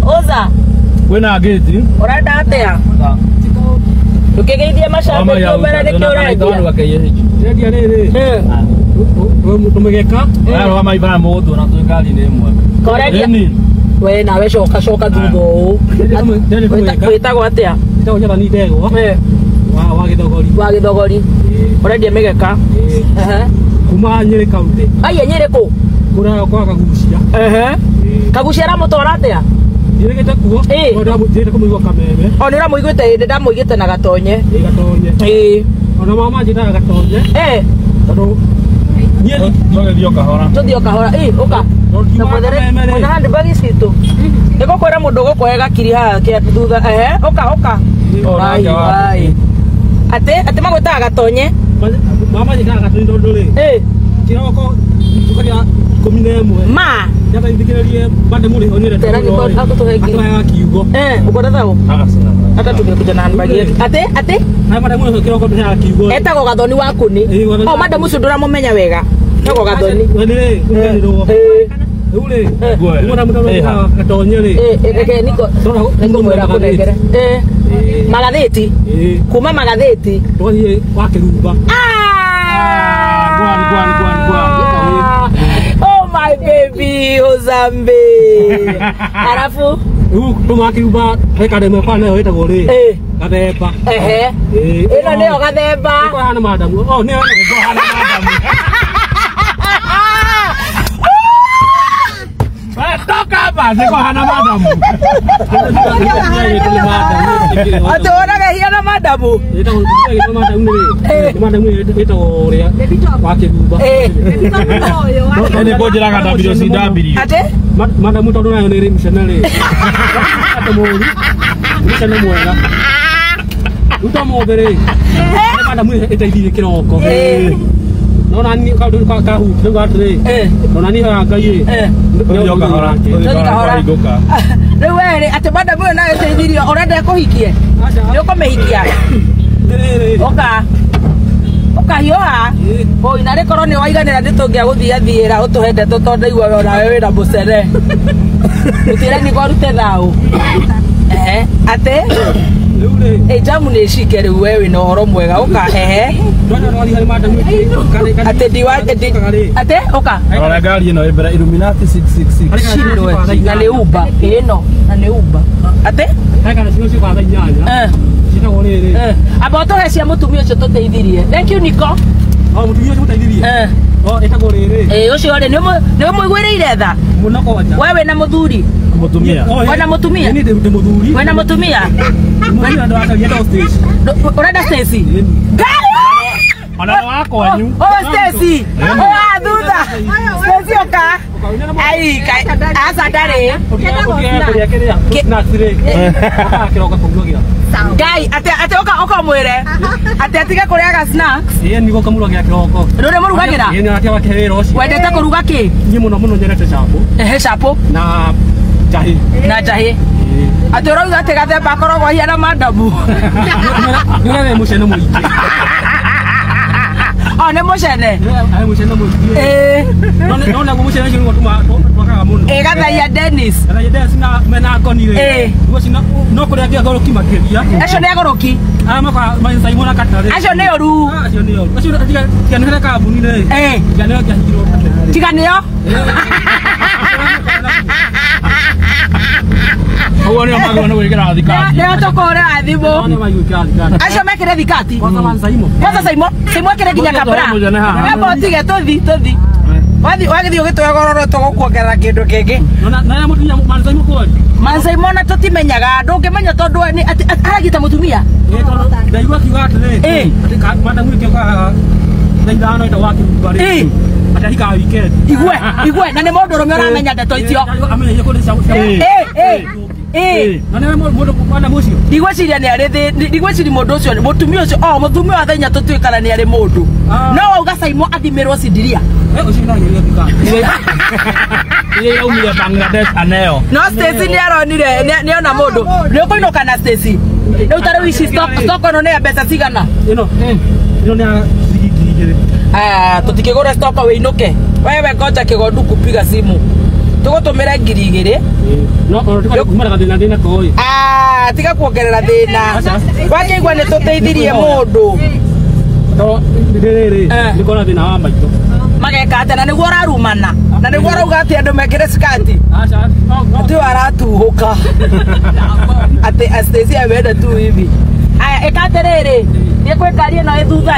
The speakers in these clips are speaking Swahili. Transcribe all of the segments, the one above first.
Oza. Kwena gate. Orada atea. Tukigeithia macambe kiomera ni kiurendia. Ndia riri. Tumegeka. Aro ama ibara mudu na tuikali ni imwe. Korendia. We nawe coka thutha ũũ wĩtagwo atĩa? Wĩtagwo Nyathani Ndegwa wa Gĩthogori. Wa Gĩthogori. Ũrendia mĩgeka? Kuma Nyĩrĩ kaunti. Aiya Nyĩrĩ kũ? Kũrĩa kwa Kagucia. Kagucia aramũtwara atĩa? Ndirĩgĩte kuo. Ndirĩgĩte kũmũigua Kameme. O nĩ ũramũiguĩte hĩndĩ ndamũigĩte na Gatonye. Gatonye. Ona mama njĩtaga Gatonye. Tondũ niĩ tũgĩthiĩ o kahora. Tũthiĩ o kahora. Ũka. Ona handbag citũ. Nĩgũkwĩra mũndũ ũgũkũhega kiri haha thutha. Ũka. Atĩ magwĩtaga Gatonye. Mama njĩtaga Gatonye tondũ rĩ. Kĩroko tukaria 11. Ma. Njata ithikĩrĩrie bande mũrĩ onire tondũ. Atũhega kiugo. Ũkwenda thau? Hata tumekuja na handbag yetu. Atĩ? Na bande mũrĩ kĩroko tũhega kiugo. Etagwo Gathoni wa Kũni. O madam ũcio ndũramũmenya wega. Etagwo Gathoni. Nĩ rĩ. Ule, mbona mtano Gatonye rĩ? Reke niko mwera kunengere. Magathĩti. Kuma magathĩti. Twathie wa Kĩrumba. Oh my baby, Ozambe. Arafu tuma Kĩrumba heka demo kwa nayo etagwo rĩ? Gathemba. Ĩno nĩyo Gathemba. Nĩko hana madamu. Oh, nĩyo hana madamu. Toka basi kwa hana madamu. Ate onaga hiana madamu. Madamu ito ria wa Kĩrumba. Ene kojiraga WCW. Ate madamu tondu nayo ni missionary. Ate muri. Missionary mwega. Utamobere. Madamu iteithie kiroko. Nona ni ka hu nduga tire nona ni ha ngai ndio kahora igoka riu eri ati bada mwe nayo teithirio urenda kuhikie ndio kumehikia oka hiyoha o ina rekoro ni waiganira nditungia guthia thiira utuhende tutonde igwa nawe wina mucere utire ni gorute thau ate jamu nĩ cike rĩu wewe na ũhoro mwega ũka ate diwaje ate ũka ona ngari ĩno ĩmbere Illuminati 666 na nĩ Uber ĩno na nĩ Uber ate kana cino cio kwa nyanya citagwo rĩrĩ aba ũtũhe cia mũtumia ũcio tũteithirie thank you Nico mũtumia ũcio tũteithirie etagwo rĩrĩ ũcio rĩ nĩ mũiguĩrĩire tha mũno koja wewe na mũthuri mutumia wena mutumia ni ndi muthuri wena mutumia wena ndo akagienda stage urenda stage gari ona wako wanyu stage thutha stage oka ai asa dare gai ate oka mwire ate atige kuriaga snacks nigo kamurugagira kiroko nure murugagira ni ate wakehera ucio wendete kuruga ki ni muno nyerete chapo chapo na jahi na jahi ate roiga ate Gathemba akoragwo hiana madamu nĩ mucene mũingĩ nĩ mucene mucene mũingĩ no mucene ũcio twakaga mũno Gathaia Dennis na mena ngonire no kũrĩa ngĩagoroki makĩria acio nĩ agoroki maka Simon akatare acio nĩ oru acio tiganĩre kambuni-inĩ tiganĩo kĩahingirwo tiganĩo Uone magona gwikira thikati. Leo tokore athimu. Acio mekire thikati. Kwanza Simon kire ginya kabra. Ebo tige tuthi. Wathi ugitoya gororo tugukuongerera kindu kingi. Na mutumia Simon kwani? Simon tutimenyaga ndungimenya tondu aragita mutumia. Ndaigua kiuga atiri. Ati madamu ike kwa ndaithano ita waki mbari. Atahika weekend. Igwe na ni mundu rume uramenya ndeto icio. Amenye kuri nane mundu kwana mucio ndigweciria ni ari ndigweciria mundu ucio mutumia ucio mutumia wa thenya tutuikana ni ari mundu no uga Simon athimirwo Sindiria ucio no nginya thika ile yaumire Bangladesh aneo no Stacy ni aronire ni ona mundu ni ukuinuka na Stacy riu tare wici stock no ni mbeca cigana ino ni sigigire tutikigura stock we inuke wewe ngoja kigondu kupiga simu tugutumira ngiri igiri no ono kumara thina thina koi tiga kuongerera thina wakeigua ni tuteithirie mundu to ndiriri nikona thina wa maito mageka atena niguo rarumana na niguo rauga ati andu mekire skati acha tu aratuhuka ati Stacy awenda tu hivi aya ekaterere ni kwikarie no ithutha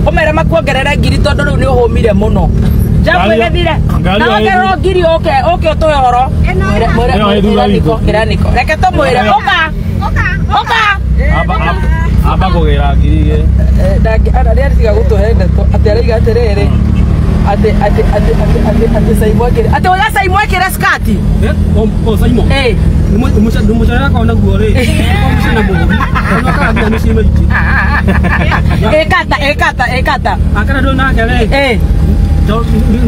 umere makuongerera ngiri tondu riu ni uhumire muno jambo gethire na ngero ngiri oke utoyoro kiraniko reke to mwire oka aba kugira ngiri ana ria tiga gutuhende to ati ariga aterere ati saimo kire ati oya saimo kire skati o saimo mucha ko na guore mucha na bogo ka ga misi meji ekata akara do na kale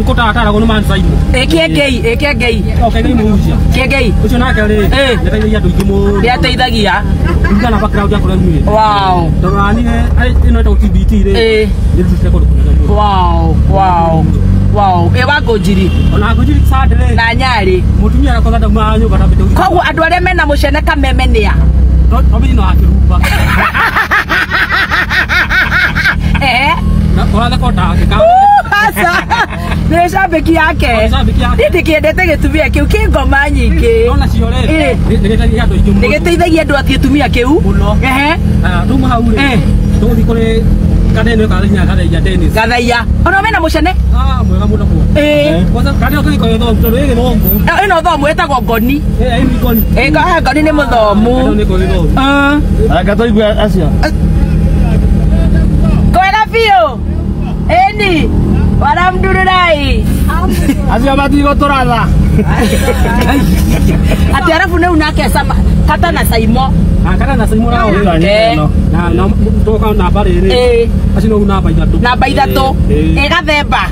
ko ta ta ko no man saimo ekegei okay mu uja kegei ucho na kale ne ya do jumo ya teithagia ngana background ya ko mwe wow to ani ino to TBT re ni tu ko wow ewa gojiri ona gojiri sadre na nyari mutumia ko da manyu kana bitu kogu andu aria mena mucene kameme nia to bi no akiruba na kora da kota ke ka asa ni shabiki yake ndi kiendete gitumia kiu ki ngoma nyingi ona ciore nigeteithagia andu ati gitumia kiu tu mahaure tu dikore kadene ka nya kada ya Dennis gathaiya ona mena mucene mwega muno ko kwanza kada ko ko ndo ndo ri mongo ino thomu etagwo ngoni ni ngoni ngoni ni muthomu ni ko ndo gato igwa acio kwela fio eni waramdururai acio matigo turatha ati arafu ne unake sama kata na saimo akana na saimo rao na to ka na bare ri acino na baithatu egathemba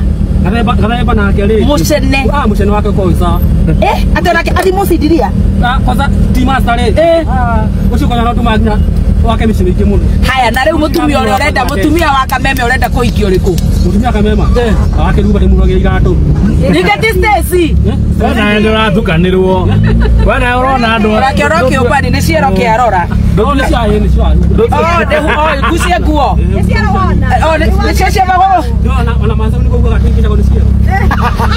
gathemba na keri mucene mucene wake ko isa ati onake athi mucindiria kwanza timasta ri ucio kona no tumagina wake micini muno haya na riu mutumia ore urenda mutumia wa kameme urenda kuikia uriku mutumia kamema wake ruba muroge igatu nigeti Stacy wana ndo ratukanirwo wana urona andu rakioroki ubani ni ciero kiarora ndo ni cia ni cia de kucie guo ni ciero wona ni cia bago ona manza ni kuga kingi ko ni cia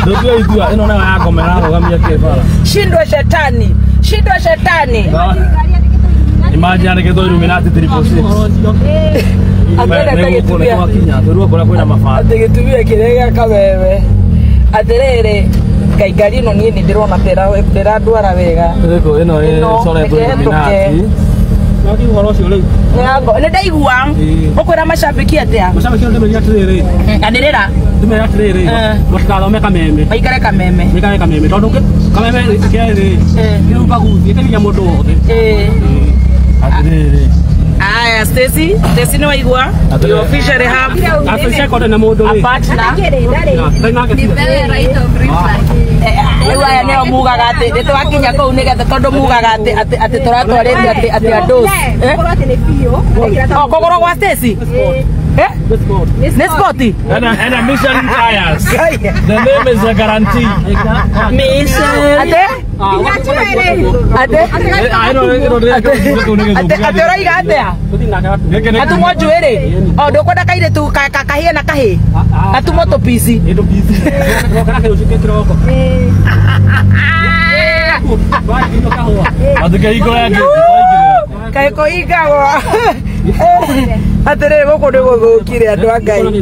ndo igua ino na yakomera rugamia kibara shindwe shetani imagine ke do Illuminati 346 atende gitumia kinya ndo kwa kwina mafaa atende gitumia kirega kabebe aterere kaigari no ni ndirona tera ndwara wega riko ino sore do Illuminati nadi horo cio ri yango ne ndaigua ukwira mashabiki atia mashabiki ndo meria tiriri kandirira tumeria tiriri mutikathome kameme aikare kameme tondu kameme kiri kiruka guthi kinya mundu wothe atiriri aya Stacy ni waigua you officially have afisha kote na mundu ri a partner riu aya nio mugaga ati nitwakinya kuu nigetha tondu mugaga ati turatwarite ati andu kogoro gwa Stacy Nespoti and a mission tires the name is a guarantee mission ate raiga atia atumo njuiri o ndukwenda kaire tu kahie na kahi atumo tu pisi kaiko igagwa atiriri guku ndiguthukiire andu a Ngai